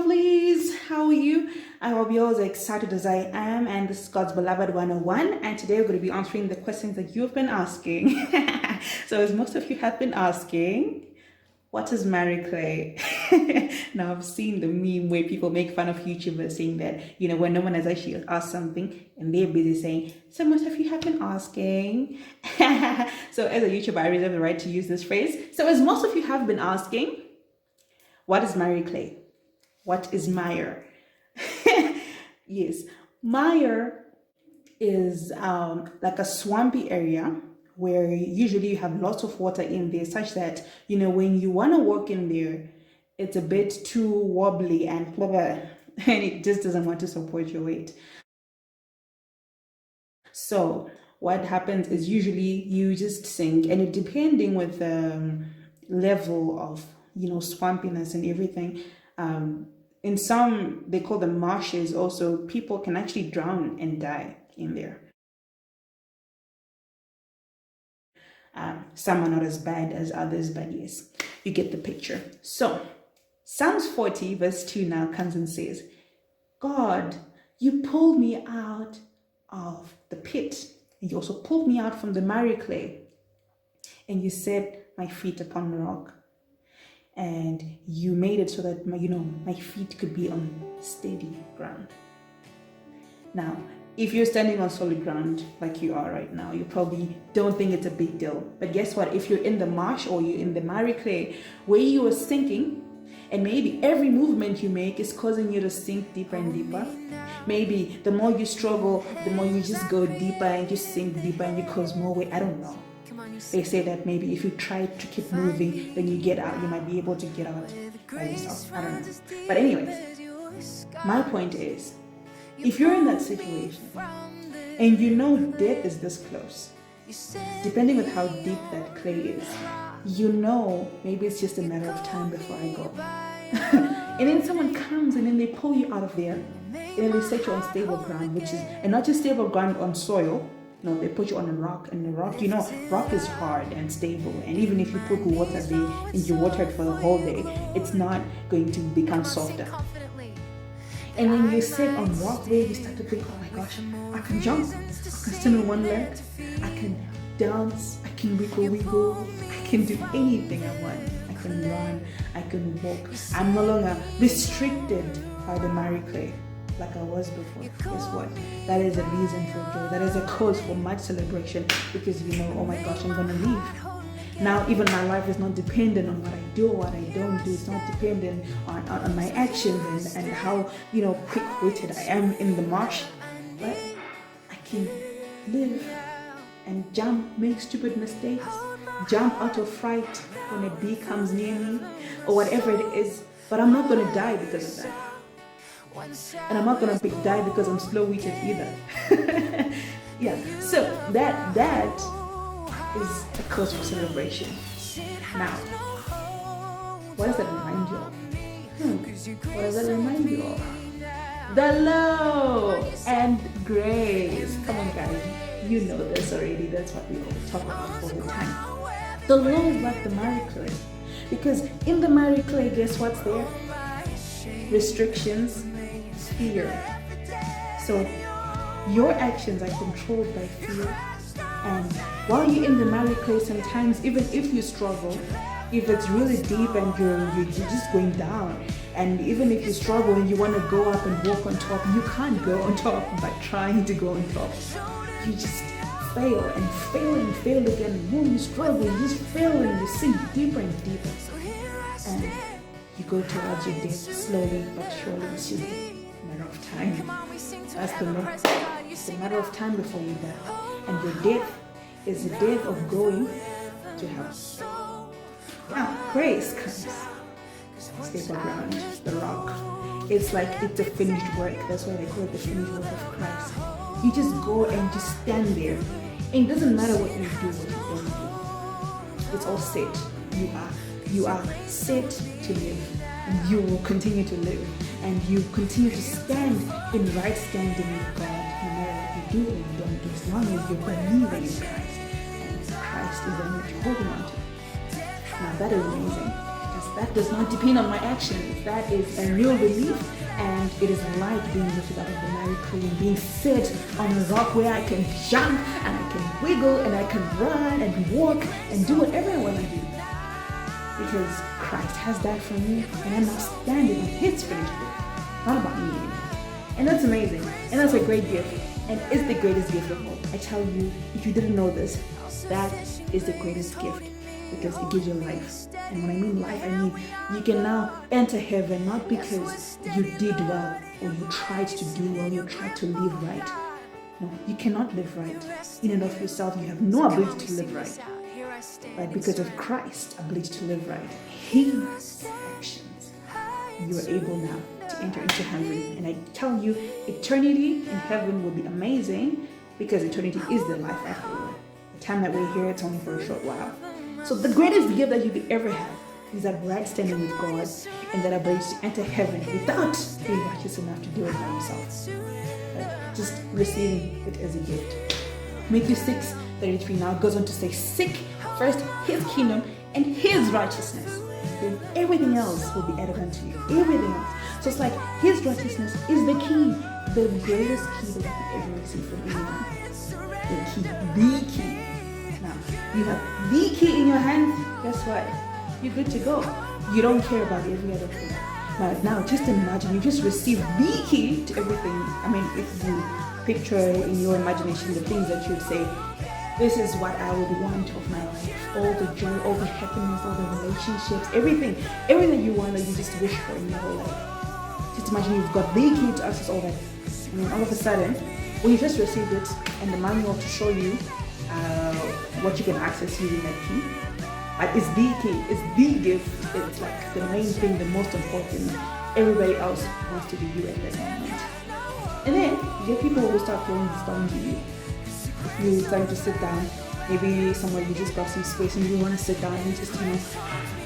lovelies, how are you? I hope you're as excited as I am, and this is God's Beloved 101, and today we're going to be answering the questions that you've been asking. So as most of you have been asking, what is miry clay? Now I've seen the meme where people make fun of YouTubers saying that, when no one has actually asked something and they're busy saying, so most of you have been asking. So as a YouTuber, I reserve the right to use this phrase. So as most of you have been asking, what is miry clay? What is mire? Yes, mire is like a swampy area where usually you have lots of water in there, such that, when you want to walk in there, it's a bit too wobbly and blah, blah, and it just doesn't want to support your weight. So what happens is usually you just sink, and depending with the level of, swampiness and everything, in some, they call them marshes also, people can actually drown and die in there. Some are not as bad as others, but yes, you get the picture. So Psalms 40 verse 2 now comes and says, God, you pulled me out of the pit, and you also pulled me out from the miry clay, and you set my feet upon the rock, and you made it so that my feet could be on steady ground. Now, if you're standing on solid ground like you are right now, you probably don't think it's a big deal. But guess what? If you're in the marsh or you're in the miry clay where you are sinking, and maybe every movement you make is causing you to sink deeper and deeper. Maybe the more you struggle, the more you just go deeper and you sink deeper and you cause more weight. I don't know. They say that maybe if you try to keep moving, then you get out. You might be able to get out by yourself. I don't know. But anyways, my point is, if you're in that situation and death is this close, depending on how deep that clay is, maybe it's just a matter of time before I go. And then someone comes and then they pull you out of there, and then they set you on stable ground, and not just stable ground on soil. No, they put you on a rock, and the rock, rock is hard and stable, and even if you put water there and you water it for the whole day, it's not going to become softer. And when you sit on rock there, you start to think, oh my gosh, I can jump, I can stand on one leg, I can dance, I can wiggle, I can do anything I want. I can run, I can walk. I'm no longer restricted by the miry clay like I was before. Guess what? That is a reason for joy. That is a cause for much celebration, because oh my gosh, I'm gonna leave. Now, even my life is not dependent on what I do or what I don't do. It's not dependent on my actions and how, quick-witted I am in the marsh. But I can live and jump, make stupid mistakes, jump out of fright when a bee comes near me or whatever it is. But I'm not going to die because of that. And I'm not going to die because I'm slow-witted either. Yeah, so that is a cause for celebration. Now, what does that remind you of? What does that remind you of? The love and grace. Come on, guys. You know this already. That's what we always talk about all the time. The law is like the miry clay. Because in the miry clay, guess what's there? Restrictions, fear. So your actions are controlled by fear. And while you're in the miry clay, sometimes even if you struggle, if it's really deep and you're just going down, and even if you struggle and you want to go up and walk on top, you can't go on top by trying to go on top. You just fail and fail and fail again. And more you struggle, you just fail and you sink deeper and deeper. And you go towards your death slowly but surely. It's just a matter of time. That's the law. It's a matter of time before you die. And your death is the death of going to hell. Now, grace comes. Stable ground, the rock. It's like it's a finished work. That's why they call it the finished work of Christ. You just go and just stand there. And it doesn't matter what you do, what you don't do. It's all set. You are set to live. And you will continue to live. And you continue to stand in right standing with God, no matter what you do or you don't do, as long as you're believing in Christ. And Christ is the one that you're holding on to. Now that is amazing. That does not depend on my actions. That is a real relief, and it is like being lifted out of the miry clay and being set on a rock where I can jump and I can wiggle and I can run and walk and do whatever I want to do. Because Christ has died for me, and I'm now standing in His finished work, not about me anymore. And that's amazing, and that's a great gift, and it's the greatest gift of all. I tell you, if you didn't know this, that is the greatest gift, because it gives you life. And when I mean life, I mean you can now enter heaven not because you did well or you tried to do well, you tried to live right. No, you cannot live right. In and of yourself, you have no ability to live right. But because of Christ's ability to live right, His actions, you are able now to enter into heaven. And I tell you, eternity in heaven will be amazing, because eternity is the life afterward. The time that we're here, it's only for a short while. So the greatest gift that you could ever have is that right standing with God and that ability to enter heaven without being righteous enough to do it by yourself. Just receiving it as a gift. Matthew 6:33 now goes on to say, seek first His kingdom and His righteousness. Then everything else will be added unto you. Everything else. So it's like His righteousness is the key, the greatest key that you could ever receive from anyone. The key. Now, you have the key in your hand, guess what? You're good to go. You don't care about every other thing. Now just imagine you just received the key to everything. I mean, if you picture in your imagination the things that you'd say, this is what I would want of my life. All the joy, all the happiness, all the relationships, everything you want that you just wish for in your whole life. Just imagine you've got the key to access all that. And then all of a sudden, when you just received it and the manual to show you what you can access using that key, it's the key, it's the gift, it's like the main thing, the most important. Everybody else wants to be you at that moment. And then you get people who start throwing stones at you. You start to sit down, maybe somewhere you just got some space and you want to sit down and just,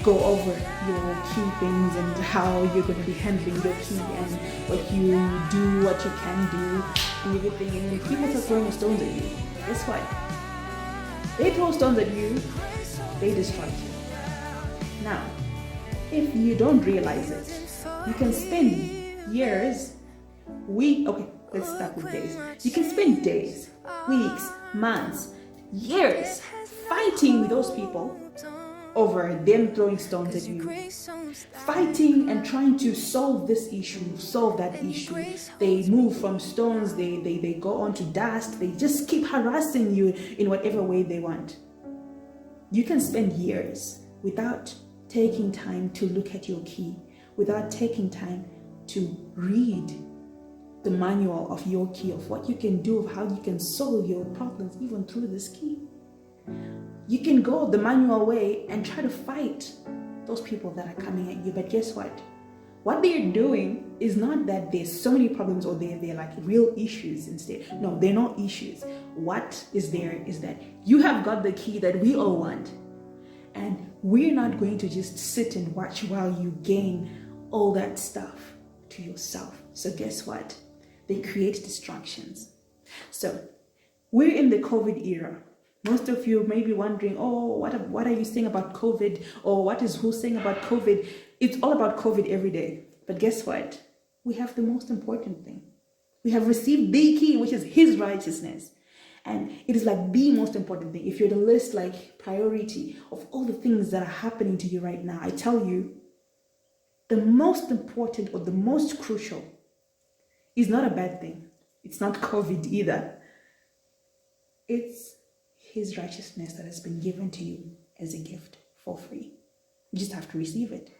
go over your key things and how you're going to be handling your key and what you do, what you can do, and everything. And then people start throwing stones at you. Guess what? They throw stones at you, they distract you. Now, if you don't realize it, you can spend years, let's start with days. You can spend days, weeks, months, years fighting with those people over them throwing stones at you, fighting and trying to solve this issue, solve that issue. They move from stones, they go on to dust, they just keep harassing you in whatever way they want. You can spend years without taking time to look at your key, without taking time to read the manual of your key, of what you can do, of how you can solve your problems even through this key. You can go the manual way and try to fight those people that are coming at you, but guess what? What they're doing is not that there's so many problems or they're like real issues instead. No, they're not issues. What is there is that you have got the key that we all want, and we're not going to just sit and watch while you gain all that stuff to yourself. So guess what? They create distractions. So we're in the COVID era. Most of you may be wondering, what are you saying about COVID? Or what is who saying about COVID? It's all about COVID every day. But guess what? We have the most important thing. We have received the key, which is His righteousness. And it is like the most important thing. If you're the list, like priority of all the things that are happening to you right now, I tell you, the most important or the most crucial is not a bad thing. It's not COVID either. It's His righteousness that has been given to you as a gift for free. You just have to receive it.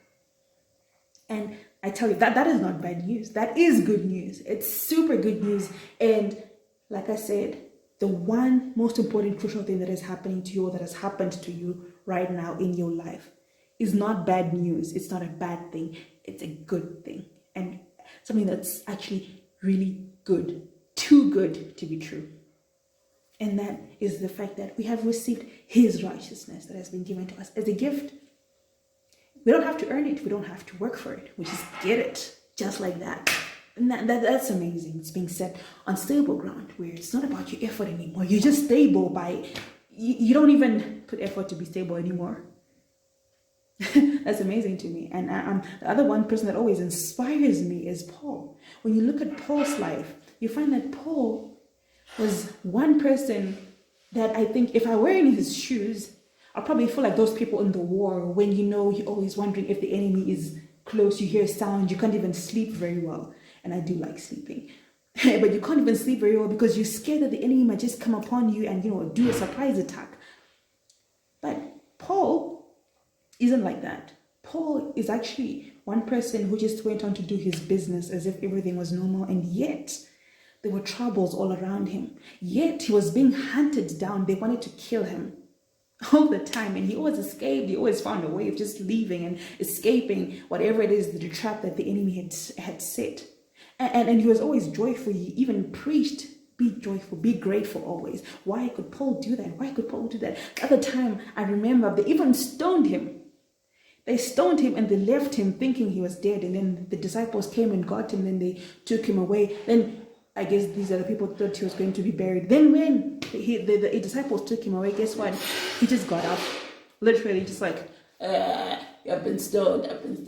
And I tell you, that is not bad news. That is good news. It's super good news. And like I said, the one most important crucial thing that is happening to you or that has happened to you right now in your life is not bad news. It's not a bad thing. It's a good thing. And something that's actually really good. Too good to be true. And that is the fact that we have received His righteousness that has been given to us as a gift. We don't have to earn it. We don't have to work for it. We just get it just like that. And that's amazing. It's being set on stable ground where it's not about your effort anymore. You're just stable by, you don't even put effort to be stable anymore. That's amazing to me. And the other one person that always inspires me is Paul. When you look at Paul's life, you find that Paul was one person that I think if I were in his shoes, I'll probably feel like those people in the war when you're always wondering if the enemy is close, you hear a sound, you can't even sleep very well. And I do like sleeping. But you can't even sleep very well because you're scared that the enemy might just come upon you and do a surprise attack. But Paul isn't like that. Paul is actually one person who just went on to do his business as if everything was normal, and yet there were troubles all around him. Yet he was being hunted down. They wanted to kill him all the time, and he always escaped. He always found a way of just leaving and escaping whatever it is, the trap that the enemy had set. And he was always joyful. He even preached, be joyful, be grateful always. Why could Paul do that? Why could Paul do that? The other time, I remember they even stoned him. They stoned him and they left him thinking he was dead. And then the disciples came and got him. Then they took him away. Then I guess these other people thought he was going to be buried. Then when the disciples took him away, guess what? He just got up. Literally just like, I've been stoned. And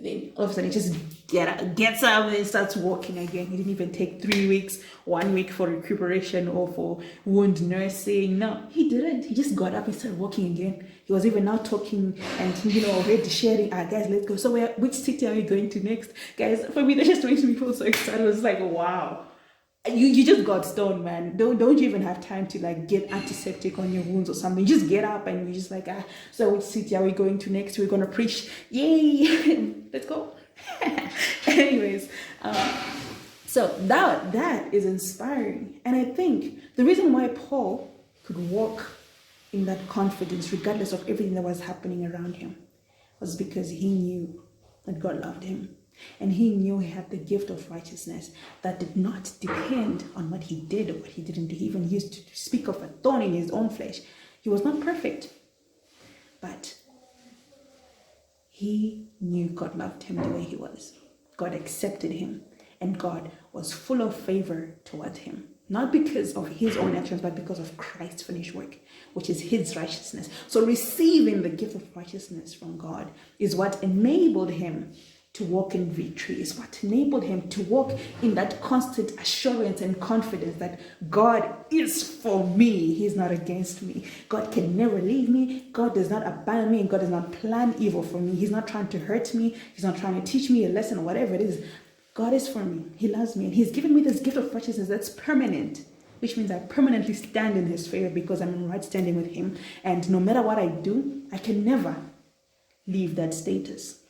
then all of a sudden he just gets up and starts walking again. He didn't even take 3 weeks, 1 week for recuperation or for wound nursing. No, he didn't. He just got up and started walking again. He was even now talking and already sharing, guys, let's go. So which city are we going to next? Guys, for me, that just makes me feel so excited. I was like, wow. You just got stoned, man. Don't you even have time to like get antiseptic on your wounds or something. You just get up and you just like, so which city are we going to next? We're gonna preach. Yay! Let's go. Anyways, so that is inspiring. And I think the reason why Paul could walk in that confidence, regardless of everything that was happening around him, was because he knew that God loved him. And he knew he had the gift of righteousness that did not depend on what he did or what he didn't do. He even used to speak of a thorn in his own flesh. He was not perfect, but he knew God loved him the way he was. God accepted him, and God was full of favor towards him. Not because of his own actions, but because of Christ's finished work, which is his righteousness. So receiving the gift of righteousness from God is what enabled him to walk in victory, is what enabled him to walk in that constant assurance and confidence that God is for me. He's not against me. God can never leave me. God does not abandon me, and God does not plan evil for me. He's not trying to hurt me. He's not trying to teach me a lesson or whatever it is. God is for me. He loves me, and he's given me this gift of righteousness that's permanent, which means I permanently stand in his favor because I'm in right standing with him. And no matter what I do, I can never leave that status.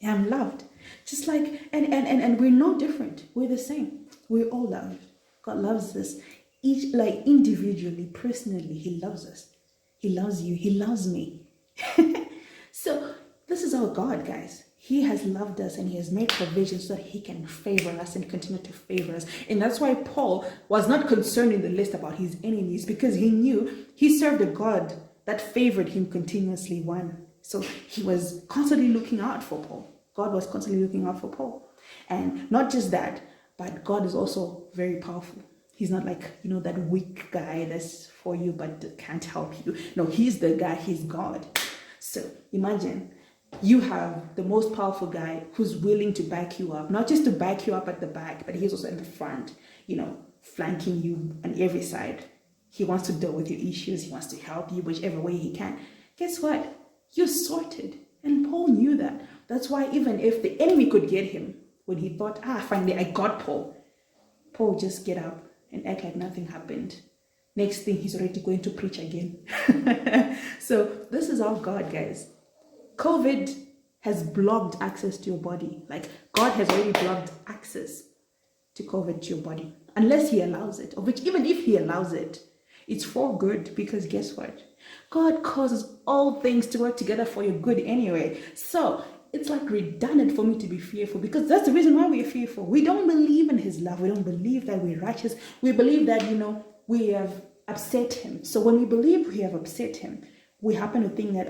I'm loved. Just like, and we're no different. We're the same. We're all loved. God loves us. Each, like individually, personally, he loves us. He loves you. He loves me. So this is our God, guys. He has loved us and he has made provisions so that he can favor us and continue to favor us. And that's why Paul was not concerned in the list about his enemies, because he knew he served a God that favored him continuously. So he was constantly looking out for Paul. God was constantly looking out for Paul. And not just that, but God is also very powerful. He's not like, that weak guy that's for you but can't help you. No, he's the guy, he's God. So imagine you have the most powerful guy who's willing to back you up, not just to back you up at the back, but he's also in the front, flanking you on every side. He wants to deal with your issues. He wants to help you whichever way he can. Guess what? You're sorted. And Paul knew that. That's why even if the enemy could get him, when he thought, finally I got Paul, Paul just get up and act like nothing happened. Next thing, he's already going to preach again. So this is our God, guys. COVID has blocked access to your body. Like God has already blocked access to COVID to your body. Unless he allows it, of which even if he allows it, it's for good, because guess what? God causes all things to work together for your good anyway. So it's like redundant for me to be fearful, because that's the reason why we're fearful. We don't believe in his love. We don't believe that we're righteous. We believe that, we have upset him. So when we believe we have upset him, we happen to think that,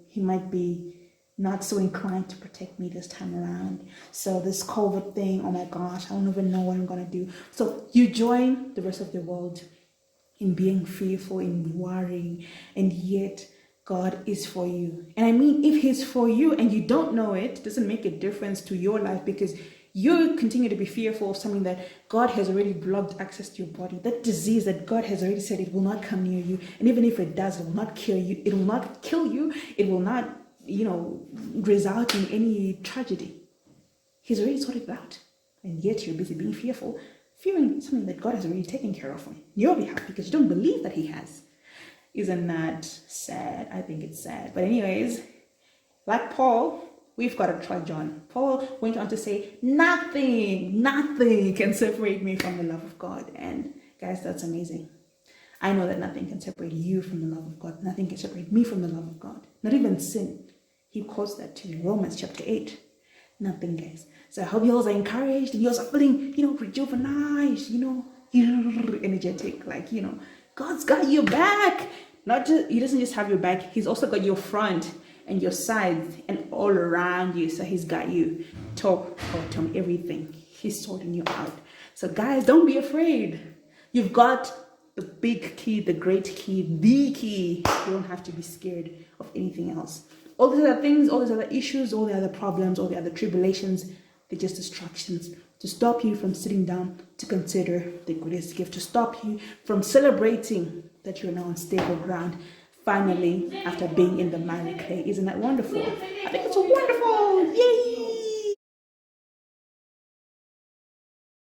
he might be not so inclined to protect me this time around. So this COVID thing, oh my gosh, I don't even know what I'm going to do. So you join the rest of the world in being fearful, in worrying, and yet God is for you. And I mean, if he's for you and you don't know it, doesn't make a difference to your life, because you continue to be fearful of something that God has already blocked access to your body. That disease that God has already said it will not come near you. And even if it does, it will not kill you. It will not kill you. It will not, result in any tragedy. He's already sorted it out. And yet you're busy being fearful, fearing something that God has already taken care of on your behalf because you don't believe that he has. Isn't that sad? I think it's sad. But anyways, like Paul, we've got to try John. Paul went on to say, nothing can separate me from the love of God. And guys, that's amazing. I know that nothing can separate you from the love of God. Nothing can separate me from the love of God. Not even sin. He quotes that to Romans chapter 8. Nothing, guys. So I hope you all are encouraged and you all are feeling, rejuvenized, energetic. God's got your back. He doesn't just have your back. He's also got your front and your sides and all around you. So he's got you top, bottom, everything. He's sorting you out. So guys, don't be afraid. You've got the big key, the great key, the key. You don't have to be scared of anything else. All these other things, all these other issues, all the other problems, all the other tribulations, they're just distractions to stop you from sitting down to consider the greatest gift, to stop you from celebrating that you're now on stable ground, finally, after being in the miry clay. Isn't that wonderful? I think it's a wonderful